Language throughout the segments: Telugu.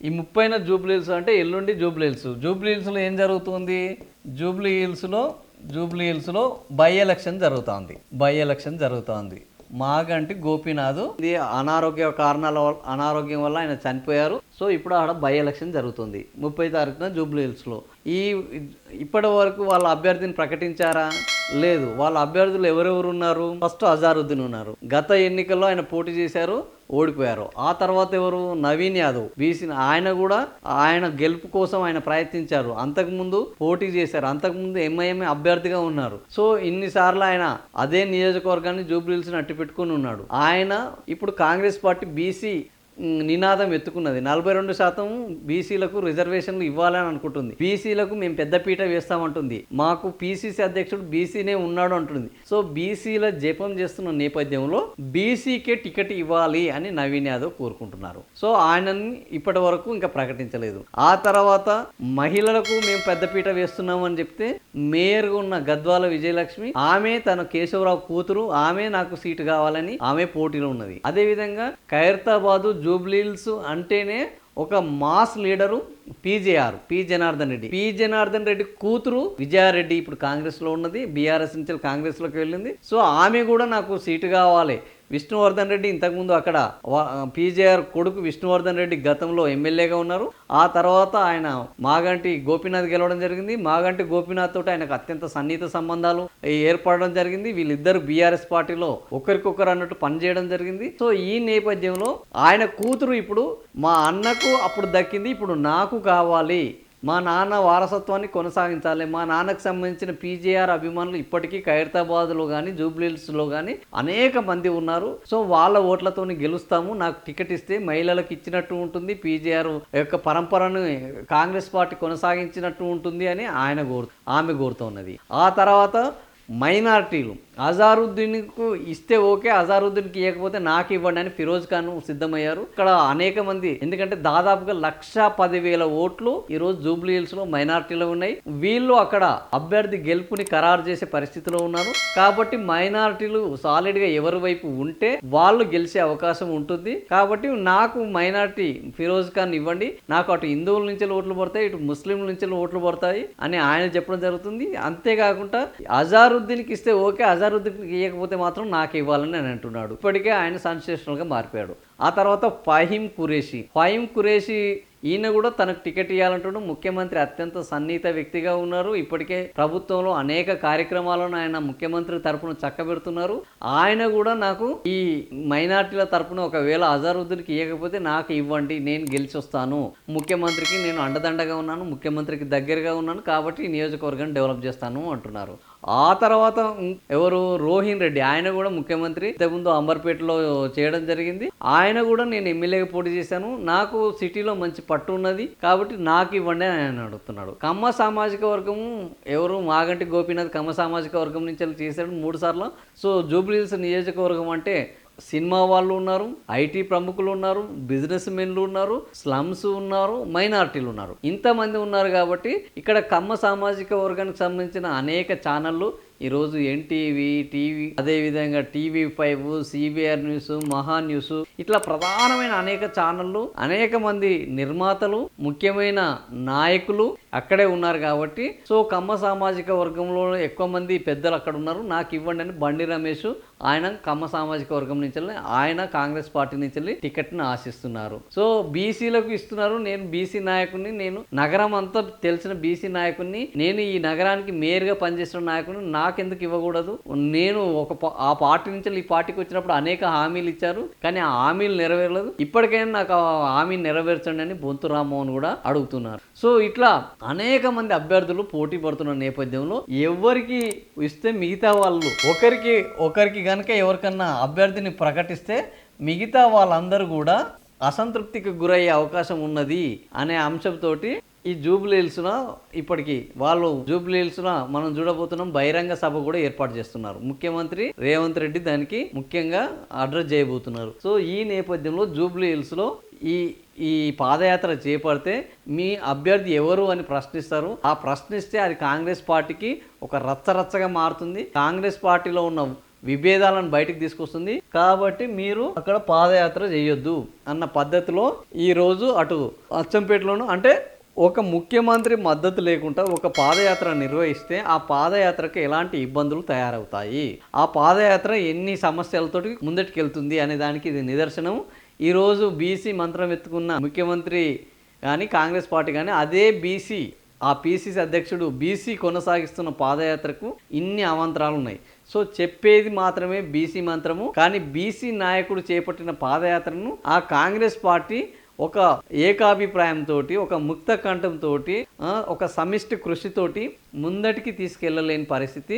ఈ 30న జూబ్లీ హిల్స్ అంటే ఎల్లుండి జూబ్లీ హిల్స్. జూబ్లీ హిల్స్లో ఏం జరుగుతుంది? జూబ్లీ హిల్స్లో బై ఎలక్షన్ జరుగుతుంది. మాగంటి గోపీనాథ్ ఇది అనారోగ్యం వల్ల ఆయన చనిపోయారు. సో ఇప్పుడు ఆడ బై ఎలక్షన్ జరుగుతుంది 30 తారీఖున జూబ్లీ హిల్స్లో. ఇప్పటి వరకు వాళ్ళ అభ్యర్థిని ప్రకటించారా? లేదు. వాళ్ళ అభ్యర్థులు ఎవరెవరు ఉన్నారు? ఫస్ట్ అజారుద్దీన్ ఉన్నారు. గత ఎన్నికల్లో ఆయన పోటీ చేశారు, ఓడిపోయారు. ఆ తర్వాత ఎవరు? నవీన్ యాదవ్ బీసీ. ఆయన గెలుపు కోసం ఆయన ప్రయత్నించారు. అంతకుముందు పోటీ చేశారు. అంతకుముందు ఎంఐఎం అభ్యర్థిగా ఉన్నారు. సో ఇన్నిసార్లు ఆయన అదే నియోజకవర్గాన్ని జూబ్లీ హిల్స్ని అట్టి పెట్టుకుని ఉన్నాడు. ఆయన ఇప్పుడు కాంగ్రెస్ పార్టీ బీసీ నినాదం ఎత్తుకున్నది. 42% బీసీలకు రిజర్వేషన్లు ఇవ్వాలని అనుకుంటుంది. బీసీలకు మేము పెద్దపీట వేస్తామంటుంది. మాకు పిసిసి అధ్యక్షుడు బీసీనే ఉన్నాడు అంటుంది. సో బీసీల జపం చేస్తున్న నేపథ్యంలో బీసీకే టికెట్ ఇవ్వాలి అని నవీన్ యాదవ్ కోరుకుంటున్నారు. సో ఆయనని ఇప్పటి వరకు ఇంకా ప్రకటించలేదు. ఆ తర్వాత మహిళలకు మేము పెద్దపీట వేస్తున్నామని చెప్తే మేయర్గా ఉన్న గద్వాల విజయలక్ష్మి, ఆమె తన కేశవరావు కూతురు, ఆమె నాకు సీటు కావాలని ఆమె పోటీలో ఉన్నది. అదేవిధంగా ఖైరతాబాదు జూబ్లీ హిల్స్ అంటేనే ఒక mass leader P Janardhan Reddy కూతురు విజయారెడ్డి ఇప్పుడు కాంగ్రెస్లో ఉన్నది. బీఆర్ఎస్ నుంచి కాంగ్రెస్లోకి వెళ్ళింది. సో ఆమె కూడా నాకు సీటు కావాలి. విష్ణువర్ధన్ రెడ్డి ఇంతకుముందు అక్కడ పీజేఆర్ కొడుకు విష్ణువర్ధన్ రెడ్డి గతంలో ఎమ్మెల్యేగా ఉన్నారు. ఆ తర్వాత ఆయన మాగంటి గోపీనాథ్ గెలవడం జరిగింది. మాగంటి గోపీనాథ్ తోటి ఆయనకు అత్యంత సన్నిహిత సంబంధాలు ఏర్పడడం జరిగింది. వీళ్ళిద్దరు బీఆర్ఎస్ పార్టీలో ఒకరికొకరు అన్నట్టు పనిచేయడం జరిగింది. సో ఈ నేపథ్యంలో ఆయన కూతురు ఇప్పుడు మా అన్నకు అప్పుడు దక్కింది, ఇప్పుడు నాకు కావాలి, మా నాన్న వారసత్వాన్ని కొనసాగించాలి. మా నాన్నకు సంబంధించిన పీజేఆర్ అభిమానులు ఇప్పటికీ ఖైరతాబాద్లో కానీ జూబ్లీ హిల్స్లో కానీ అనేక మంది ఉన్నారు. సో వాళ్ళ ఓట్లతోని గెలుస్తాము, నాకు టికెట్ ఇస్తే మహిళలకు ఇచ్చినట్టు ఉంటుంది, పీజేఆర్ యొక్క పరంపరను కాంగ్రెస్ పార్టీ కొనసాగించినట్టు ఉంటుంది అని ఆమె కోరుతున్నది. ఆ తర్వాత మైనారిటీలు అజారుద్దీన్కు ఇస్తే ఓకే, అజారుద్దీన్కి ఇవ్వకపోతే నాకు ఇవ్వండి అని ఫిరోజ్ ఖాన్ సిద్ధమయ్యారు. ఇక్కడ అనేక మంది, ఎందుకంటే దాదాపుగా 1,10,000 ఓట్లు ఈరోజు జూబ్లీ హిల్స్లో మైనారిటీలో ఉన్నాయి. వీళ్ళు అక్కడ అభ్యర్థి గెలుపుని ఖరారు చేసే పరిస్థితిలో ఉన్నారు. కాబట్టి మైనారిటీలు సాలిడ్గా ఎవరి వైపు ఉంటే వాళ్ళు గెలిచే అవకాశం ఉంటుంది. కాబట్టి నాకు మైనారిటీ ఫిరోజ్ ఖాన్ ఇవ్వండి, నాకు అటు హిందువుల నుంచి ఓట్లు పడతాయి, ఇటు ముస్లింల నుంచి ఓట్లు పడతాయి అని ఆయన చెప్పడం జరుగుతుంది. అంతేకాకుండా అజారుద్దీన్కి ఇస్తే ఓకే, అజారుద్దీన్కి ఇవ్వకపోతే మాత్రం నాకు ఇవ్వాలని అని అంటున్నాడు. ఇప్పటికే ఆయన సెన్సేషనల్గా మారిపోయాడు. ఆ తర్వాత ఫహీం ఖురేషీ ఈయన కూడా తనకు టికెట్ ఇవ్వాలంటూ ముఖ్యమంత్రి అత్యంత సన్నిహిత వ్యక్తిగా ఉన్నారు. ఇప్పటికే ప్రభుత్వంలో అనేక కార్యక్రమాలను ఆయన ముఖ్యమంత్రి తరపున చక్కబెడుతున్నారు. ఆయన కూడా నాకు ఈ మైనార్టీల తరపున ఒకవేళ అజారుద్దీన్కి ఇవ్వకపోతే నాకు ఇవ్వండి, నేను గెలిచి వస్తాను, ముఖ్యమంత్రికి నేను అండదండగా ఉన్నాను, ముఖ్యమంత్రికి దగ్గరగా ఉన్నాను, కాబట్టి ఈ నియోజకవర్గాన్ని డెవలప్ చేస్తాను అంటున్నారు. ఆ తర్వాత ఎవరు? రోహిన్ రెడ్డి, ఆయన కూడా ముఖ్యమంత్రి ఇంతకుముందు అంబర్పేటలో చేయడం జరిగింది. ఆయన కూడా నేను ఎమ్మెల్యేగా పోటీ చేశాను, నాకు సిటీలో మంచి పట్టు ఉన్నది, కాబట్టి నాకు ఇవ్వండి అని ఆయన అడుగుతున్నాడు. కమ్మ సామాజిక వర్గము ఎవరు? మాగంటి గోపీనాథ్ కమ్మ సామాజిక వర్గం నుంచి చేశాడు 3 సార్లు. సో జూబ్లీ హిల్స్ నియోజకవర్గం అంటే సినిమా వాళ్ళు ఉన్నారు, ఐటీ ప్రముఖులు ఉన్నారు, బిజినెస్ మెన్లు ఉన్నారు, స్లమ్స్ ఉన్నారు, మైనారిటీలు ఉన్నారు. ఇంతమంది ఉన్నారు కాబట్టి ఇక్కడ కమ్మ సామాజిక వర్గానికి సంబంధించిన అనేక ఛానళ్ళు ఈరోజు ఎన్టీవీ, అదేవిధంగా TV5, CBR న్యూస్, మహా న్యూస్, ఇట్లా ప్రధానమైన అనేక ఛానళ్ళు, అనేక మంది నిర్మాతలు, ముఖ్యమైన నాయకులు అక్కడే ఉన్నారు. కాబట్టి సో కమ్మ సామాజిక వర్గంలో ఎక్కువ మంది పెద్దలు అక్కడ ఉన్నారు, నాకు ఇవ్వండి అని బండి రమేష్ ఆయన కమ్మ సామాజిక వర్గం నుంచి ఆయన కాంగ్రెస్ పార్టీ నుంచి టికెట్ని ఆశిస్తున్నారు. సో బీసీలకు ఇస్తున్నారు. నేను బీసీ నాయకుడిని, నేను నగరం అంతా తెలిసిన బీసీ నాయకుడిని, నేను ఈ నగరానికి మేయర్గా పనిచేస్తున్న నాయకుడిని, నాకెందుకు ఇవ్వకూడదు? నేను ఆ పార్టీ నుంచి ఈ పార్టీకి వచ్చినప్పుడు అనేక హామీలు ఇచ్చారు, కానీ ఆ హామీలు నెరవేరలేదు. ఇప్పటికైనా నాకు ఆ హామీని నెరవేర్చండి అని బొంతు రామ్మోహన్ కూడా అడుగుతున్నారు. సో ఇట్లా అనేక మంది అభ్యర్థులు పోటీ పడుతున్న నేపథ్యంలో ఎవరికి ఇస్తే మిగతా వాళ్ళు ఒకరికి కనుక ఎవరికన్నా అభ్యర్థిని ప్రకటిస్తే మిగతా వాళ్ళందరూ కూడా అసంతృప్తికి గురయ్యే అవకాశం ఉన్నది అనే అంశంతో ఈ జూబ్లీ హిల్స్లో ఇప్పటికీ జూబ్లీ హిల్స్లో మనం చూడబోతున్నాం, బహిరంగ సభ కూడా ఏర్పాటు చేస్తున్నారు. ముఖ్యమంత్రి రేవంత్ రెడ్డి దానికి ముఖ్యంగా అడ్రస్ చేయబోతున్నారు. సో ఈ నేపథ్యంలో జూబ్లీ హిల్స్లో ఈ పాదయాత్ర చేపడితే మీ అభ్యర్థి ఎవరు అని ప్రశ్నిస్తారు. ఆ ప్రశ్నిస్తే అది కాంగ్రెస్ పార్టీకి ఒక రచ్చరచ్చగా మారుతుంది. కాంగ్రెస్ పార్టీలో ఉన్న విభేదాలను బయటకు తీసుకొస్తుంది. కాబట్టి మీరు అక్కడ పాదయాత్ర చేయొద్దు అన్న పద్ధతిలో ఈరోజు అటు అచ్చంపేటలోను అంటే ఒక ముఖ్యమంత్రి మద్దతు లేకుండా ఒక పాదయాత్ర నిర్వహిస్తే ఆ పాదయాత్రకు ఎలాంటి ఇబ్బందులు తయారవుతాయి, ఆ పాదయాత్ర ఎన్ని సమస్యలతోటి ముందటికెళ్తుంది అనే దానికి ఇది నిదర్శనం. ఈరోజు బీసీ మంత్రం ఎత్తుకున్న ముఖ్యమంత్రి కానీ కాంగ్రెస్ పార్టీ కానీ అదే బీసీ ఆ పిసిసి అధ్యక్షుడు బీసీ కొనసాగిస్తున్న పాదయాత్రకు ఇన్ని అవాంతరాలు ఉన్నాయి. సో చెప్పేది మాత్రమే బీసీ మంత్రము, కానీ బీసీ నాయకుడు చేపట్టిన పాదయాత్రను ఆ కాంగ్రెస్ పార్టీ ఒక ఏకాభిప్రాయంతో ఒక ముక్త కంఠంతో ఒక సమిష్టి కృషితోటి ముందటికి తీసుకెళ్ళలేని పరిస్థితి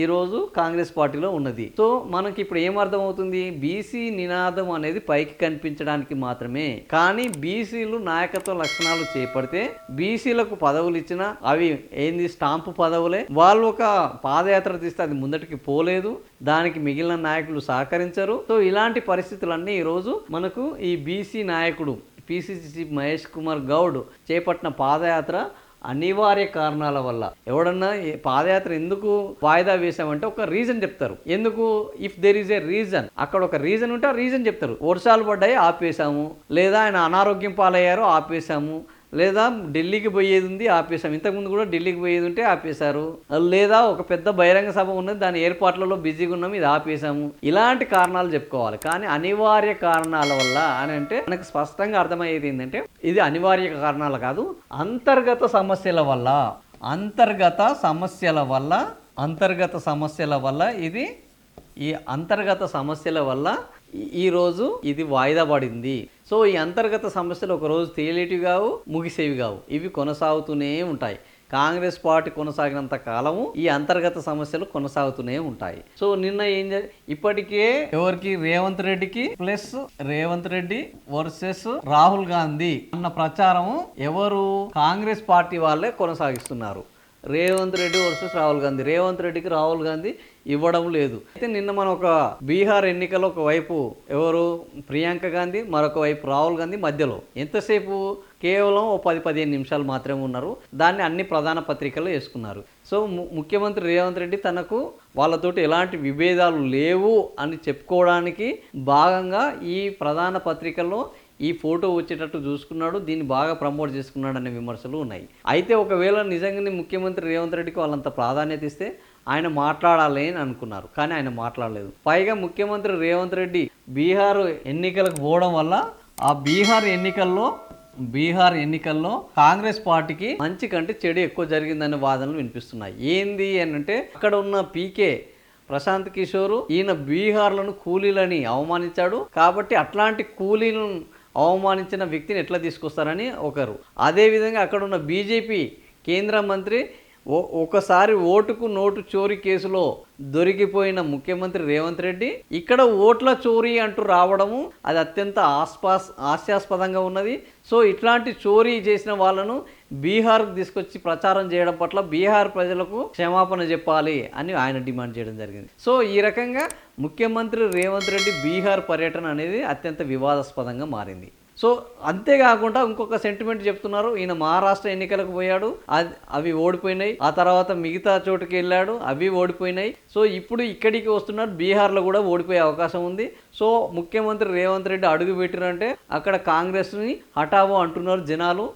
ఈరోజు కాంగ్రెస్ పార్టీలో ఉన్నది. సో మనకి ఇప్పుడు ఏమర్థమవుతుంది, బీసీ నినాదం అనేది పైకి కనిపించడానికి మాత్రమే, కానీ బీసీలు నాయకత్వ లక్షణాలు చేపడితే బీసీలకు పదవులు ఇచ్చినా అవి ఏంది స్టాంపు పదవులే. వాళ్ళు ఒక పాదయాత్ర తీస్తే అది ముందటికి పోలేదు, దానికి మిగిలిన నాయకులు సహకరించరు. సో ఇలాంటి పరిస్థితులన్నీ ఈరోజు మనకు ఈ బీసీ నాయకుడు పిసిసి చీఫ్ మహేష్ కుమార్ గౌడ్ చేపట్టిన పాదయాత్ర అనివార్య కారణాల వల్ల. ఎవడన్నా పాదయాత్ర ఎందుకు వాయిదా వేసామంటే ఒక రీజన్ చెప్తారు. ఎందుకు, if there is a reason, అక్కడ ఒక రీజన్ ఉంటే ఆ రీజన్ చెప్తారు. వర్షాలు పడ్డాయి ఆపేశాము, లేదా ఆయన అనారోగ్యం పాలయ్యారు ఆపేశాము, లేదా ఢిల్లీకి పోయేది ఉంది ఆపేశాము, ఇంతకుముందు కూడా ఢిల్లీకి పోయేది ఉంటే ఆపేశారు, లేదా ఒక పెద్ద బహిరంగ సభ ఉన్నది దాని ఏర్పాట్లలో బిజీగా ఉన్నాము ఇది ఆపేశాము, ఇలాంటి కారణాలు చెప్పుకోవాలి. కానీ అనివార్య కారణాల వల్ల అని అంటే మనకు స్పష్టంగా అర్థమయ్యేది ఏంటంటే ఇది అనివార్య కారణాలు కాదు, అంతర్గత సమస్యల వల్ల ఇది ఈ అంతర్గత సమస్యల వల్ల ఈరోజు ఇది వాయిదా పడింది. సో ఈ అంతర్గత సమస్యలు ఒకరోజు తేలేటివి కావు, ముగిసేవి కావు, ఇవి కొనసాగుతూనే ఉంటాయి. కాంగ్రెస్ పార్టీ కొనసాగినంత కాలము ఈ అంతర్గత సమస్యలు కొనసాగుతూనే ఉంటాయి. సో నిన్న ఇప్పటికే ఎవరికి రేవంత్ రెడ్డికి ప్లస్ రేవంత్ రెడ్డి వర్సెస్ రాహుల్ గాంధీ అన్న ప్రచారము ఎవరు కాంగ్రెస్ పార్టీ వాళ్ళే కొనసాగిస్తున్నారు. రేవంత్ రెడ్డి వర్సెస్ రాహుల్ గాంధీ, రేవంత్ రెడ్డికి రాహుల్ గాంధీ ఇవ్వడం లేదు. అయితే నిన్న మనం ఒక బీహార్ ఎన్నికలో ఒకవైపు ఎవరు ప్రియాంక గాంధీ, మరొక వైపు రాహుల్ గాంధీ మధ్యలో ఎంతసేపు కేవలం 10-15 నిమిషాలు మాత్రమే ఉన్నారు. దాన్ని అన్ని ప్రధాన పత్రికలు వేసుకున్నారు. సో ముఖ్యమంత్రి రేవంత్ రెడ్డి తనకు వాళ్ళతోటి ఎలాంటి విభేదాలు లేవు అని చెప్పుకోవడానికి భాగంగా ఈ ప్రధాన పత్రికల్లో ఈ ఫోటో వచ్చేటట్టు చూసుకున్నాడు, దీన్ని బాగా ప్రమోట్ చేసుకున్నాడు అనే విమర్శలు ఉన్నాయి. అయితే ఒకవేళ నిజంగానే ముఖ్యమంత్రి రేవంత్ రెడ్డికి వాళ్ళంత ప్రాధాన్యత ఇస్తే ఆయన మాట్లాడాలి అని అనుకున్నారు, కానీ ఆయన మాట్లాడలేదు. పైగా ముఖ్యమంత్రి రేవంత్ రెడ్డి బీహార్ ఎన్నికలకు పోవడం వల్ల ఆ బీహార్ ఎన్నికల్లో కాంగ్రెస్ పార్టీకి మంచి కంటే చెడు ఎక్కువ జరిగిందనే వాదనలు వినిపిస్తున్నాయి. ఏంది అని అంటే అక్కడ ఉన్న పీకే ప్రశాంత్ కిషోర్ ఈయన బీహార్లను కూలీలని అవమానించాడు, కాబట్టి అట్లాంటి కూలీలను అవమానించిన వ్యక్తిని ఎట్లా తీసుకొస్తారని ఒకరు. అదేవిధంగా అక్కడ ఉన్న బీజేపీ కేంద్ర మంత్రి ఒకసారి ఓటుకు నోటు చోరీ కేసులో దొరికిపోయిన ముఖ్యమంత్రి రేవంత్ రెడ్డి ఇక్కడ ఓట్ల చోరీ అంటూ రావడము అది అత్యంత హాస్యాస్పదంగా ఉన్నది. సో ఇట్లాంటి చోరీ చేసిన వాళ్ళను బీహార్కు తీసుకొచ్చి ప్రచారం చేయడం పట్ల బీహార్ ప్రజలకు క్షమాపణ చెప్పాలి అని ఆయన డిమాండ్ చేయడం జరిగింది. సో ఈ రకంగా ముఖ్యమంత్రి రేవంత్ రెడ్డి బీహార్ పర్యటన అనేది అత్యంత వివాదాస్పదంగా మారింది. సో అంతేకాకుండా ఇంకొక సెంటిమెంట్ చెప్తున్నారు, ఈయన మహారాష్ట్ర ఎన్నికలకు పోయాడు, అవి ఓడిపోయినాయి, ఆ తర్వాత మిగతా చోటుకి వెళ్ళాడు, అవి ఓడిపోయినాయి. సో ఇప్పుడు ఇక్కడికి వస్తున్నారు, బీహార్లో కూడా ఓడిపోయే అవకాశం ఉంది. సో ముఖ్యమంత్రి రేవంత్ రెడ్డి అడుగు పెట్టిరంటే అక్కడ కాంగ్రెస్ని హటావో అంటున్నారు జనాలు,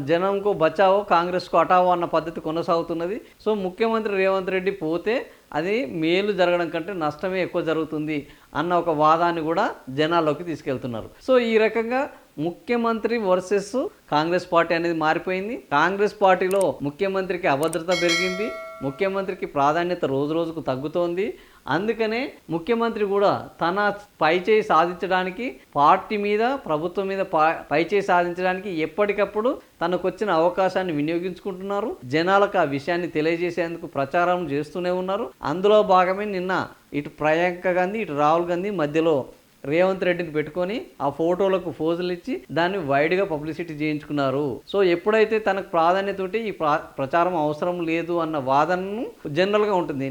జనంకు బచావో కాంగ్రెస్కు హటావో అన్న పద్ధతి కొనసాగుతున్నది. సో ముఖ్యమంత్రి రేవంత్ రెడ్డి పోతే అది మేలు జరగడం కంటే నష్టమే ఎక్కువ జరుగుతుంది అన్న ఒక వాదాన్ని కూడా జనాల్లోకి తీసుకెళ్తున్నారు. సో ఈ రకంగా ముఖ్యమంత్రి వర్సెస్ కాంగ్రెస్ పార్టీ అనేది మారిపోయింది. కాంగ్రెస్ పార్టీలో ముఖ్యమంత్రికి అభద్రత పెరిగింది, ముఖ్యమంత్రికి ప్రాధాన్యత రోజు రోజుకు తగ్గుతోంది. అందుకనే ముఖ్యమంత్రి కూడా తన పైచేయి సాధించడానికి పార్టీ మీద ప్రభుత్వం మీద పైచేయి సాధించడానికి ఎప్పటికప్పుడు తనకు వచ్చిన అవకాశాన్ని వినియోగించుకుంటున్నారు. జనాలకు ఆ విషయాన్ని తెలియజేసేందుకు ప్రచారం చేస్తూనే ఉన్నారు. అందులో భాగమే నిన్న ఇటు ప్రియాంక గాంధీ ఇటు రాహుల్ గాంధీ మధ్యలో రేవంత్ రెడ్డిని పెట్టుకొని ఆ ఫోటోలకు ఫోజులు ఇచ్చి దాన్ని వైడ్గా పబ్లిసిటీ చేయించుకున్నారు. సో ఎప్పుడైతే తనకు ప్రాధాన్యత ఉంటే ఈ ప్రచారం అవసరం లేదు అన్న వాదనను జనరల్గా ఉంటుంది.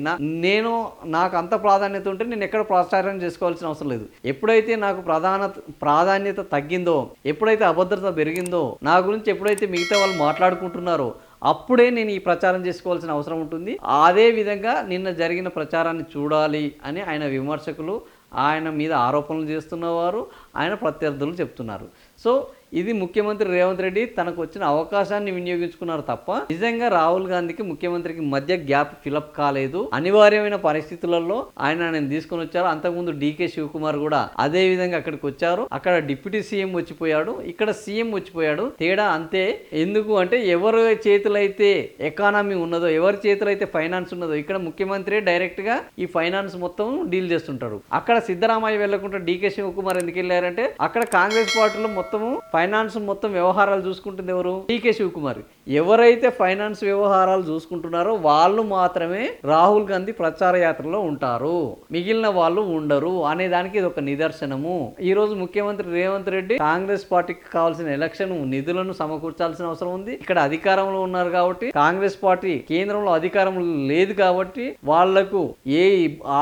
నాకు అంత ప్రాధాన్యత ఉంటే నేను ఎక్కడ ప్రచారం చేసుకోవాల్సిన అవసరం లేదు. ఎప్పుడైతే నాకు ప్రాధాన్యత తగ్గిందో, ఎప్పుడైతే అభద్రత పెరిగిందో, నా గురించి ఎప్పుడైతే మిగతా వాళ్ళు మాట్లాడుకుంటున్నారో అప్పుడే నేను ఈ ప్రచారం చేసుకోవాల్సిన అవసరం ఉంటుంది. అదే విధంగా నిన్న జరిగిన ప్రచారాన్ని చూడాలి అని ఆయన విమర్శకులు, ఆయన మీద ఆరోపణలు చేస్తున్నవారు, ఆయన ప్రత్యర్థులు చెప్తున్నారు. సో ఇది ముఖ్యమంత్రి రేవంత్ రెడ్డి తనకు వచ్చిన అవకాశాన్ని వినియోగించుకున్నారు తప్ప నిజంగా రాహుల్ గాంధీకి ముఖ్యమంత్రికి మధ్య గ్యాప్ ఫిలప్ కాలేదు. అనివార్యమైన పరిస్థితులలో ఆయన తీసుకొని వచ్చారు. అంతకుముందు డీకే శివకుమార్ కూడా అదే విధంగా అక్కడికి వచ్చారు. అక్కడ డిప్యూటీ సీఎం వచ్చిపోయాడు, ఇక్కడ సీఎం వచ్చిపోయాడు. తేడా అంతే. ఎందుకు అంటే ఎవరి చేతులైతే ఎకానమీ ఉన్నదో, ఎవరి చేతులైతే ఫైనాన్స్ ఉన్నదో, ఇక్కడ ముఖ్యమంత్రి డైరెక్ట్ గా ఈ ఫైనాన్స్ మొత్తం డీల్ చేస్తుంటారు. అక్కడ సిద్ధరామయ్య వెళ్లకుండా డీకే శివకుమార్ ఎందుకు వెళ్ళారంటే అక్కడ కాంగ్రెస్ పార్టీలో మొత్తము ఫైనాన్స్ మొత్తం వ్యవహారాలు చూసుకుంటుంది ఎవరు? డీకే శివకుమార్. ఎవరైతే ఫైనాన్స్ వ్యవహారాలు చూసుకుంటున్నారో వాళ్ళు మాత్రమే రాహుల్ గాంధీ ప్రచార యాత్రలో ఉంటారు, మిగిలిన వాళ్ళు ఉండరు అనే దానికి ఇది ఒక నిదర్శనము. ఈ రోజు ముఖ్యమంత్రి రేవంత్ రెడ్డి కాంగ్రెస్ పార్టీకి కావాల్సిన ఎలక్షన్ నిధులను సమకూర్చాల్సిన అవసరం ఉంది. ఇక్కడ అధికారంలో ఉన్నారు కాబట్టి, కాంగ్రెస్ పార్టీ కేంద్రంలో అధికారం లేదు కాబట్టి వాళ్లకు ఏ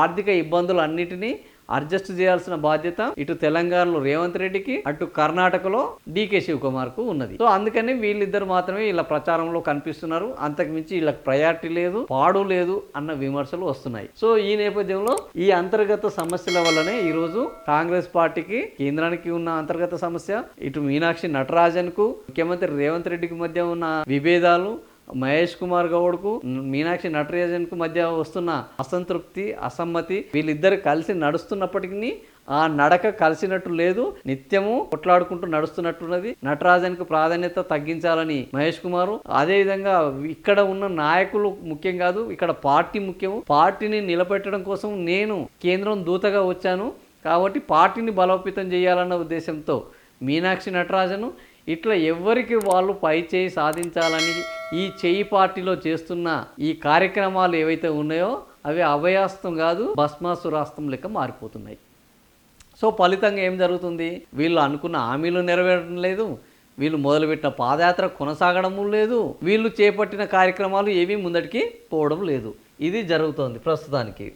ఆర్థిక ఇబ్బందులు అన్నిటినీ అడ్జస్ట్ చేయాల్సిన బాధ్యత ఇటు తెలంగాణలో రేవంత్ రెడ్డికి, అటు కర్ణాటకలో డీకే శివకుమార్ కు ఉన్నది. సో అందుకని వీళ్ళిద్దరు మాత్రమే ఇలా ప్రచారంలో కనిపిస్తున్నారు. అంతకు మించి వీళ్ళకి ప్రయారిటీ లేదు, పాడు లేదు అన్న విమర్శలు వస్తున్నాయి. సో ఈ నేపథ్యంలో ఈ అంతర్గత సమస్యల వల్లనే ఈ రోజు కాంగ్రెస్ పార్టీకి, కేంద్రానికి ఉన్న అంతర్గత సమస్య, ఇటు మీనాక్షి నటరాజన్ కు ముఖ్యమంత్రి రేవంత్ రెడ్డికి మధ్య ఉన్న విభేదాలు, మహేష్ కుమార్ గౌడ్కు, మీనాక్షి నటరాజన్కు మధ్య వస్తున్న అసంతృప్తి, అసమ్మతి, వీళ్ళిద్దరు కలిసి నడుస్తున్నప్పటికీ ఆ నడక కలిసినట్టు లేదు. నిత్యము కొట్లాడుకుంటూ నడుస్తున్నట్టున్నది. నటరాజన్కు ప్రాధాన్యత తగ్గించాలని మహేష్ కుమారు, అదేవిధంగా ఇక్కడ ఉన్న నాయకులు ముఖ్యం కాదు, ఇక్కడ పార్టీ ముఖ్యము. పార్టీని నిలబెట్టడం కోసం నేను కేంద్రం దూతగా వచ్చాను కాబట్టి పార్టీని బలోపేతం చేయాలన్న ఉద్దేశంతో మీనాక్షి నటరాజను ఇట్లా ఎవరికి వాళ్ళు పై చేయి సాధించాలని ఈ చేయి పార్టీలో చేస్తున్న ఈ కార్యక్రమాలు ఏవైతే ఉన్నాయో అవి అభయాస్తం కాదు, భస్మాసురాస్తం లెక్క మారిపోతున్నాయి. సో ఫలితంగా ఏం జరుగుతుంది? వీళ్ళు అనుకున్న హామీలు నెరవేరడం లేదు, వీళ్ళు మొదలుపెట్టిన పాదయాత్ర కొనసాగడము లేదు, వీళ్ళు చేపట్టిన కార్యక్రమాలు ఏమీ ముందటికి పోవడం లేదు. ఇది జరుగుతోంది ప్రస్తుతానికి.